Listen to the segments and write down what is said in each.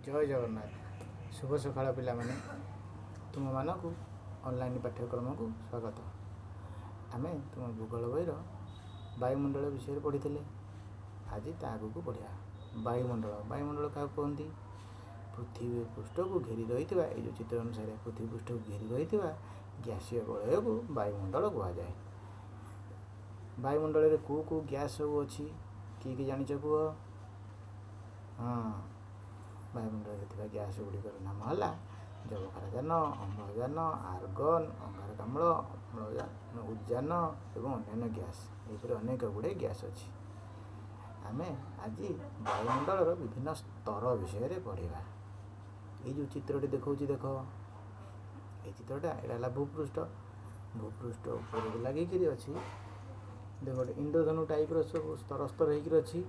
जय जगन्नाथ शुभ सकाळ पिलामाने तुम मानकु ऑनलाइन पाठ्यक्रम को स्वागत। आम तुम भूगोल बईर वायुमंडल विषय पढ़ी आज आग को पढ़ा। वायुमंडल क्या कहती? पृथ्वी पृष्ठ को घेरी रही जो चित्र अनुसार पृथ्वी पृष्ठ को घेरी रही गैसीय वलय को वायुमंडल कहुए। वायुमंडल में कौ गैस सब अच्छी किए जाच कह? हाँ, वायुमंडल में गैस गुड़िकर नाम है जबक्षारजान, अम्लजान, आर्गन, अंगारकाम्ल, उद्जान एवं अन्य गैस। ये अनेक गुड़े गैस अच्छी। आम आज वायुमंडल विभिन्न स्तर विषय पढ़ा। ये जो चित्रटी देखा देख ये चित्रटा यहाँ भूपृष्ठ ऊपर लगिक अच्छी। देख गोटे इंद्रधनु टाइप सब स्तर स्तर होकर अच्छी।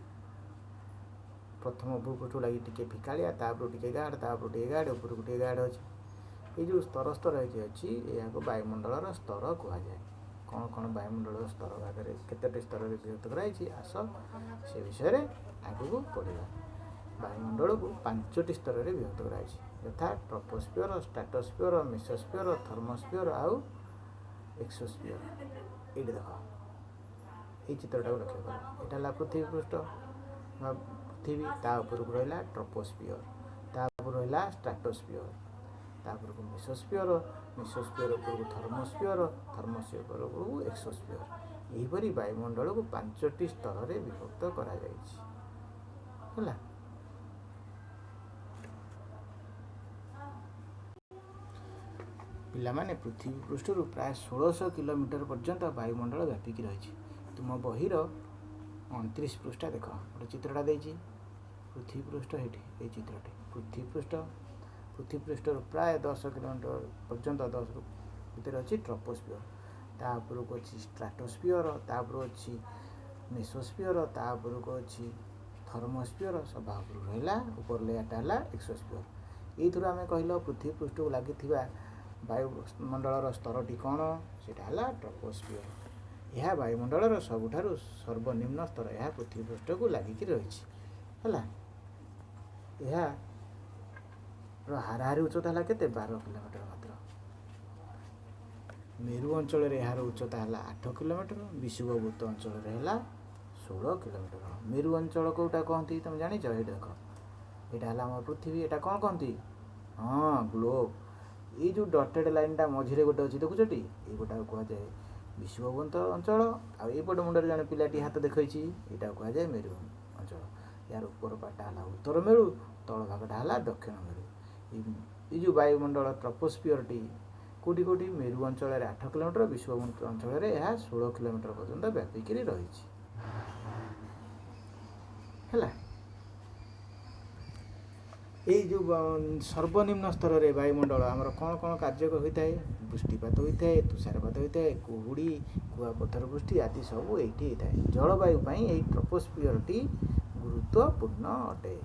प्रथम भूपृष्ठ लगी टी फिकाड़िया टे गाढ़ टे गाढ़ ऊपर गोटे गाढ़ अच्छी। ये जो स्तर स्तर अच्छी यहाँ वायुमंडल स्तर कहुए। कौन कौन वायुमंडल स्तर भाग केतोटी स्तर में विभक्त कराई आस से विषय आगू पढ़ा। वायुमंडल को 5टी स्तर में विभक्त कराई यथा ट्रोपोस्फियर, स्ट्राटोस्फियर, मेसोस्फियर, थर्मोस्फियर आउ एक्सोस्फियर। ये देख ये चित्रटा लक्ष्य कर। यहाँ पृथ्वी पृष्ठ पृथ्वी तापर को रहा ट्रोपोस्फियर, तापर रहा स्ट्राटोस्फियर, तापर को मेसोस्फियर, मेसोस्फियर को थर्मोस्फियर, थर्मोस्फियर को एक्सोस्फियर। यहीपरि वायुमंडल को 5टी स्तर में विभक्त करा है। पिलामाने पृथ्वी पृष्ठ प्राय 1600 किलोमीटर पर्यंत वायुमंडल व्यापिक रही। तुम बहीर 29 पृष्ठा देख गोटे चित्रटा देती पृथ्वी पृष्ठ ये चित्रटी पृथ्वी पृष्ठ प्राय 10 किलोमीटर पर्यंत 10 भर अच्छी ट्रोपोस्फियर, तापर को अच्छी स्ट्राटोस्फियर, तापर अच्छी मेसोस्फियर, तापर को अच्छी थर्मोस्फियर, सभा रहा ऊपर लेयरटा है एक्सोस्फियर। ये आम कहल पृथ्वी पृष्ठ को लगी वायुमंडल स्तरटी कौन से ट्रोपोस्फियर। यह वायुमंडल सबुठारु सर्वनिम्न स्तर यह पृथ्वी पृष्ठ को लगिक रही है। यह हाराहारी उच्चता है केते 12 किलोमीटर मात्र। मेरु अंचल यार उच्चता है 8 किलोमीटर, विषुववृत्त अंचल है 16 किलोमीटर। मेरु अंचल कौटा कहती तुम जान? ये देख यहाँ आम पृथ्वी यहाँ कौन कहती? हाँ, ग्लोब। ये जो डटेड लाइनटा मझे गोटे अच्छी देखुटी ये गोटा कहुए विषुववृत्त अंचल। आईपटे मुंडे जन पिलाटी हाथ देखी यहाँ कहुए मेरु अंचल। यार ऊपर पाटा है उत्तर मेरु, तल भागटा है दक्षिण मेरु। ये जो वायुमंडल ट्रोपोस्फियरटी कौटी कौटी मेरु अंचल 8 किलोमीटर, विषुववृत्त अंचल यह 16 किलोमीटर पर्यंत व्यापिक रही है। ये जो सर्वनिम्न स्तर में वायुमंडल आमर कौन कौन कार्य होता है? वृष्टिपात होता है, तुषारपात होता है, कुहुड़ी कुआपथर वृष्टि आदि सब ये होता है। जलवायु यही ट्रोपोस्फियरटी गुरुत्वपूर्ण अटे।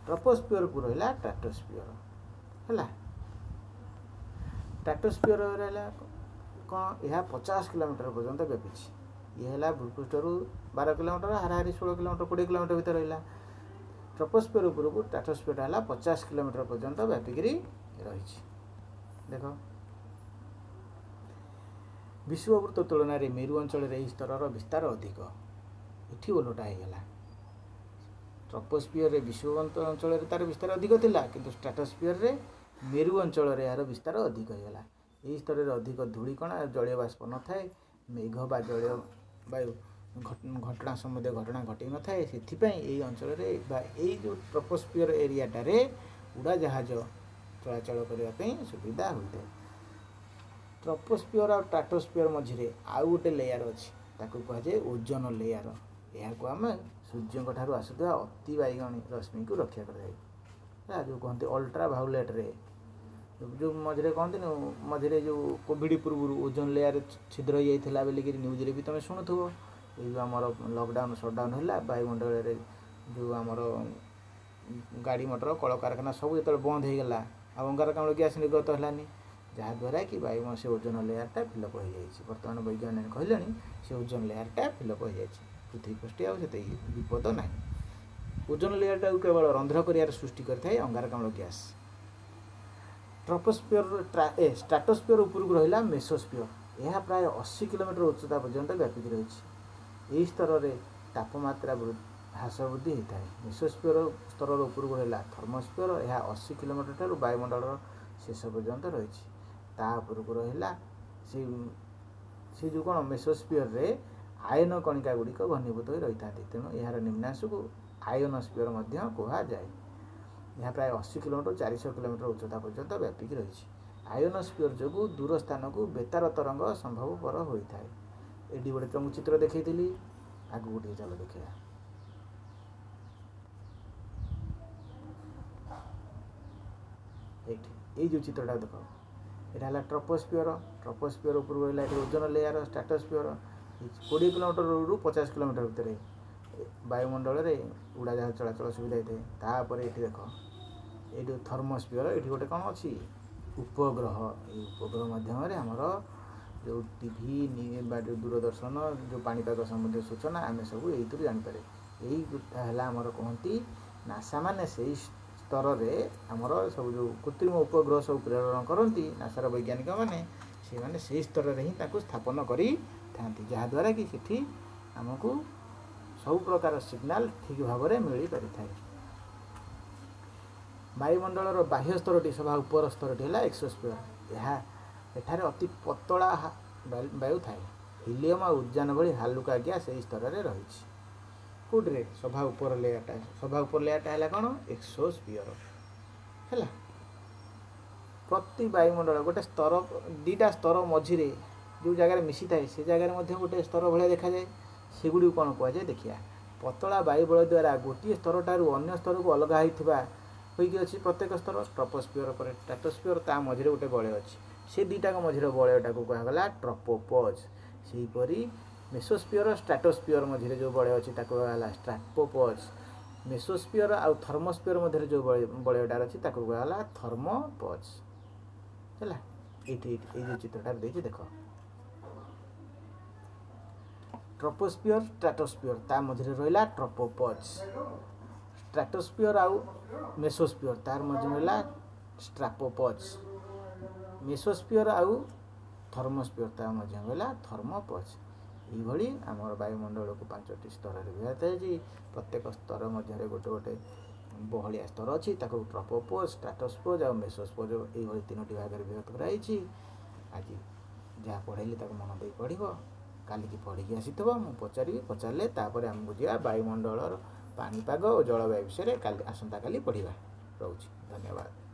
ट्रोपोस्फियर को रहा स्ट्राटोस्फियर है। स्ट्राटोस्फियर रहा कौन? यह 50 किलोमीटर पर्यंत व्यापी। ये है भूपृष्ठ 12 किलोमीटर, हाराहारी 16 किलोमीटर 20 किलोमीटर भर रहा। ट्रोपोस्फियर उपरक स्ट्राटोस्फियर है 50 किलोमीटर पर्यंत व्यापिक रही। देख विषुववृत्त तुलन में मेरु अंचल यही स्तर विस्तार अधिक। ये ओलटा होगा। ट्रोपोस्फियर विषुववृत्त अंचल तार विस्तार अधिक था, किंतु स्ट्राटोस्फियर मेरु अंचल यार विस्तार अधिक होगा। यही स्तर में अधिक धूलिकणा जलीय बाष्प न थाए, मेघ बा जलीय वायु घटना सम्बन्धी घटना घटी न थाए। से अंचल जो ट्रोपोस्फियर एरियाटार उड़ाजाहाज चलाचल करने सुविधा होता है। ट्रोपोस्फियर और स्ट्राटोस्फियर मझे आउ गोटे लेयर अच्छी कहुए ओजोन लेयर। यहाँ आम सूर्य ठार आसुवा अति बैगणी रश्मि को रक्षा कराए जो कहते अल्ट्रा भायोलेट रे। जो मझे कहते मझे जो कोविड पूर्व ओजोन लेयर छिद्र हो जाता बोलिक न्यूज भी तुम शुणुव। ये जो आमर लॉकडाउन सटडाउन है वायुमंडल जो आमर गाड़ी मोटर कल कारखाना सब जो बंद हो गला अंगारकाम्ल गैस निर्गत है जहाँद्वारा कि वायु से ओजोन लेयरटा फिलअप हो जाए। बर्तमान वैज्ञानिक कहले से ओजोन लेयरटा फिलअप हो जाए। पृथ्वी पृष्ठ आते विपद ना। ओजोन लेयरटा केवल रंध्र कर सृष्टि करता अंगारकाम्ल गैस। ट्रोपोस्फियर स्ट्राटोस्फियर उपरକୁ ରହିଲା मेसोस्फियर। यह प्राय 80 किलोमीटर उच्चता पर्यंत व्यापित रही। यही स्तर में तापमात्रा ह्रास वृद्धि होता है। मेसोस्फियर स्तर उपरକୁ ରହିଲା थर्मोस्फियर। यह 80 किलोमीटर ठारू वायुमंडल शेष पर्यंत रही। तापरକୁ ରହିଲା से जो कौन मेसोस्फियर रे आयन कणिका गुड़िक घनीभूत हो रही था। तेणु यार निम्नांश को आयोनोस्फियर कहुए। यह प्राय 80 किलोमीटर 400 किलोमीटर उच्चता पर्यंत व्यापिक रही। आयोनोस्फियर जो दूर स्थान को बेतार तरंग संभवपर होता है। ये गोटे तुमको चित्र देखी आगू गोटे चल देखा। ये जो चित्रटा देख यहाँ है ट्रोपोस्फियर। ट्रोपोस्फियर ऊपर रहा ओजोन लेयर। स्ट्राटोस्फियर 20 किलोमीटर रु 50 किलोमीटर भितर वायुमंडल में उड़ाजाहाज चलाचल सुविधा होता है। तापर ये देख ये थर्मोस्फियर ये गोटे कौन अच्छी उपग्रह। ये उपग्रह माध्यम आमर जो टीवी जो दूरदर्शन जो पाणीपाग संबंधी सूचना आम सब यही जापर। यही है आमर कहती नासा मान से स्तर में आमर सब जो कृत्रिम उपग्रह सब प्रेरण करती नासार वैज्ञानिक मैंने से स्तर में ही स्थापन करी जहाद्वारा कि सेठी आमको सब प्रकार सिग्नाल ठीक भाव में मिल पारि था। वायुमंडल बाह्य स्तरटी सभा उपर स्तरटी है एक्सोस्फियर। एठारे अति पतला वायु थाए। हिलियम और उद्यान भली हालुका गैस यही स्तर में रही। कौटे सभा उपर लेयरटा है कौन एक्सोस्फियर है। प्रति वायुमंडल गोटे स्तर 2टा स्तर मझिरे जो जगार मिसी थाए से जगार गोटे स्तर भाया देखा जाए। सेगुड़ी कौन कहुए देखिए पतला वायु बल द्वारा गोटे स्तर ठारू अन्य स्तर को अलग होगी अच्छी प्रत्येक स्तर। ट्रोपोस्फियर पर स्ट्राटोस्फियर ता मझिरे गोटे बलय अच्छी से दुईटा मझिरे बलयटा को कहगला ट्रोपोपॉज। सेहीपरि मेसोस्फियर स्ट्राटोस्फियर मझिरे जो बलय अच्छी कहगला स्ट्राटोपॉज। मेसोस्फियर आउ थर्मोस्फियर मध्य जो बलयटा अच्छी कहगला थर्मोपॉज है। ये जो चित्रटा देखिए देख ट्रोपोस्फियर स्ट्राटोस्फियर ता मझिरे रहा ट्रोपोपॉज। स्ट्राटोस्फियर आउ मेसोस्फियर तार मझे रहा स्ट्रापोपॉज। मेसोस्फियर आउ थर्मोस्फियर ता मझे रहा थर्मोपॉज। ये आमर वायुमंडल को 5टी स्तर में विभाजित। प्रत्येक स्तर मध्य गोटे गोटे बहलिया स्तर अच्छी ट्रोपोपॉज स्ट्राटोस्फियर और मेसोस्फियर ये 3टी भाग में विभक्त कराई। आज जहाँ पढ़ेली मन दे पढ़ काली की पढ़ी आसी मुझे पचारे आमको जा वायुमंडल पानीपाग और जलवायु विषय आसंता काली पढ़ा। रोच धन्यवाद।